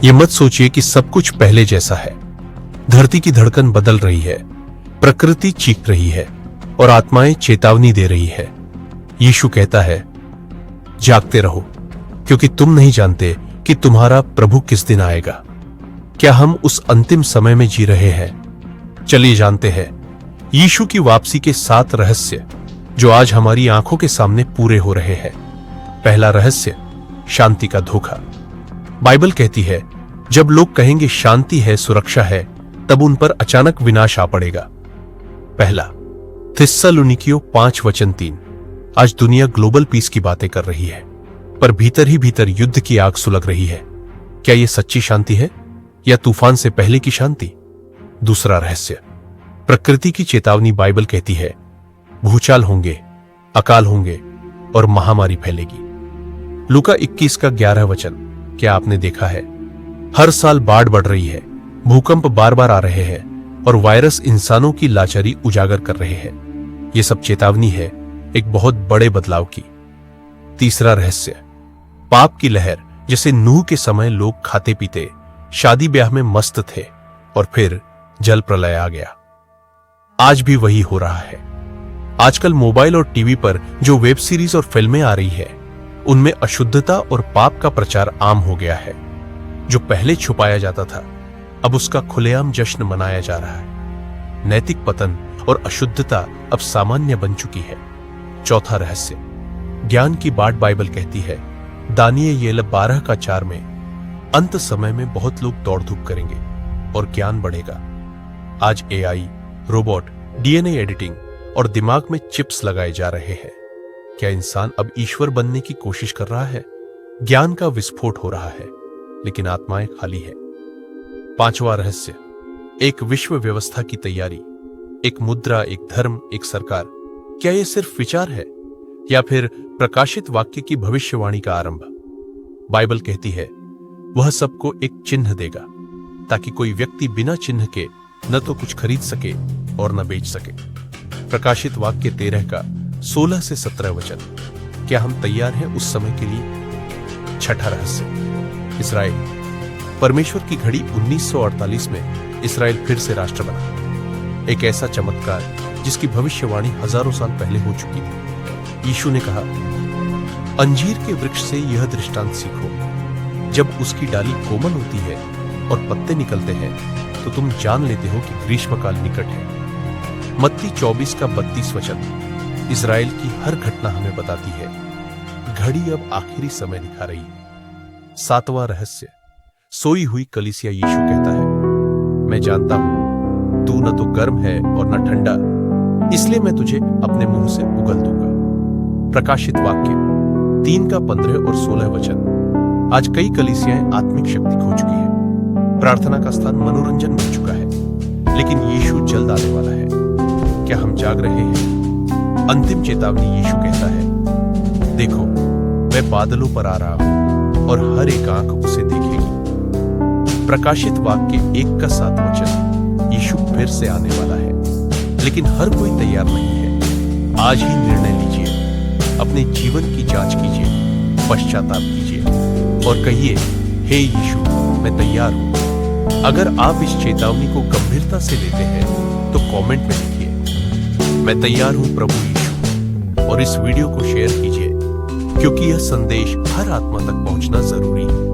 ये मत सोचिए कि सब कुछ पहले जैसा है। धरती की धड़कन बदल रही है, प्रकृति चीख रही है और आत्माएं चेतावनी दे रही है। यीशु कहता है, जागते रहो, क्योंकि तुम नहीं जानते कि तुम्हारा प्रभु किस दिन आएगा। क्या हम उस अंतिम समय में जी रहे हैं? चलिए जानते हैं यीशु की वापसी के 7 रहस्य जो आज हमारी आंखों के सामने पूरे हो रहे हैं। पहला रहस्य, शांति का धोखा। बाइबल कहती है, जब लोग कहेंगे शांति है, सुरक्षा है, तब उन पर अचानक विनाश आ पड़ेगा। पहला, थिस्सलुनीकियों 5:3। आज दुनिया ग्लोबल पीस की बातें कर रही है, पर भीतर ही भीतर युद्ध की आग सुलग रही है। क्या यह सच्ची शांति है या तूफान से पहले की शांति? दूसरा रहस्य, प्रकृति की चेतावनी। बाइबल कहती है, भूचाल होंगे, अकाल होंगे और महामारी फैलेगी। लूका 21:11। क्या आपने देखा है, हर साल बाढ़ बढ़ रही है, भूकंप बार बार आ रहे हैं और वायरस इंसानों की लाचारी उजागर कर रहे हैं। यह सब चेतावनी है एक बहुत बड़े बदलाव की। तीसरा रहस्य, पाप की लहर। जैसे नूह के समय लोग खाते पीते, शादी ब्याह में मस्त थे और फिर जल प्रलय आ गया। आज भी वही हो रहा है। आजकल मोबाइल और टीवी पर जो वेब सीरीज और फिल्में आ रही है, उनमें अशुद्धता और पाप का प्रचार आम हो गया है। जो पहले छुपाया जाता था, अब उसका खुलेआम जश्न मनाया जा रहा है। नैतिक पतन और अशुद्धता अब सामान्य बन चुकी है। चौथा रहस्य, ज्ञान की बाट। बाइबल कहती है, दानियेल 12:4 में, अंत समय में बहुत लोग दौड़ धूप करेंगे और ज्ञान बढ़ेगा। आज एआई, रोबोट, डीएनए एडिटिंग और दिमाग में चिप्स लगाए जा रहे हैं। क्या इंसान अब ईश्वर बनने की कोशिश कर रहा है? ज्ञान का विस्फोट हो रहा है, लेकिन आत्माएं खाली है। पांचवा रहस्य, एक विश्व व्यवस्था की तैयारी। एक मुद्रा, एक धर्म, एक सरकार। क्या यह सिर्फ विचार है या फिर प्रकाशित वाक्य की भविष्यवाणी का आरंभ? बाइबल कहती है, वह सबको एक चिन्ह देगा, ताकि कोई व्यक्ति बिना चिन्ह के न तो कुछ खरीद सके और न बेच सके। प्रकाशित वाक्य 13:16-17। क्या हम तैयार हैं उस समय के लिए? छठा रहस्य, इस्राएल। परमेश्वर की घड़ी 1948 में इस्राएल फिर से राष्ट्र बना। एक ऐसा चमत्कार जिसकी भविष्यवाणी हजारों साल पहले हो चुकी थी। यीशु ने कहा, अंजीर के वृक्ष से यह दृष्टांत सीखो, जब उसकी डाली कोमल होती है और पत्ते निकलते हैं, तो तुम जान लेते हो कि ग्रीष्मकाल निकट है। मत्ती 24:32। इस्राएल की हर घटना हमें बताती है, घड़ी अब आखिरी समय दिखा रही है। सातवां रहस्य, सोई हुई कलीसिया। यीशु कहता है, मैं जानता हूं तू न तो गर्म है और न ठंडा, इसलिए मैं तुझे अपने मुंह से उगल दूंगा। प्रकाशित वाक्य 3:15 और 16। आज कई कलीसियाएं आत्मिक शक्ति खो चुकी है। प्रार्थना का स्थान मनोरंजन बन चुका है, लेकिन यीशु जल्द आने वाला है। क्या हम जाग रहे हैं? अंतिम चेतावनी। यीशु कहता है, देखो मैं बादलों पर आ रहा हूं और हर एक आंख उसे देखेगी। प्रकाशित वाक्य 1:7। यीशु फिर से आने वाला है, लेकिन हर कोई तैयार नहीं है। आज ही निर्णय लीजिए, अपने जीवन की जांच कीजिए, पश्चाताप कीजिए और कहिए, हे यीशु, मैं तैयार हूं। अगर आप इस चेतावनी को गंभीरता से लेते हैं तो कमेंट में लिखिए, मैं तैयार हूं प्रभु यीशु, और इस वीडियो को शेयर कीजिए, क्योंकि यह संदेश हर आत्मा तक पहुंचना जरूरी है।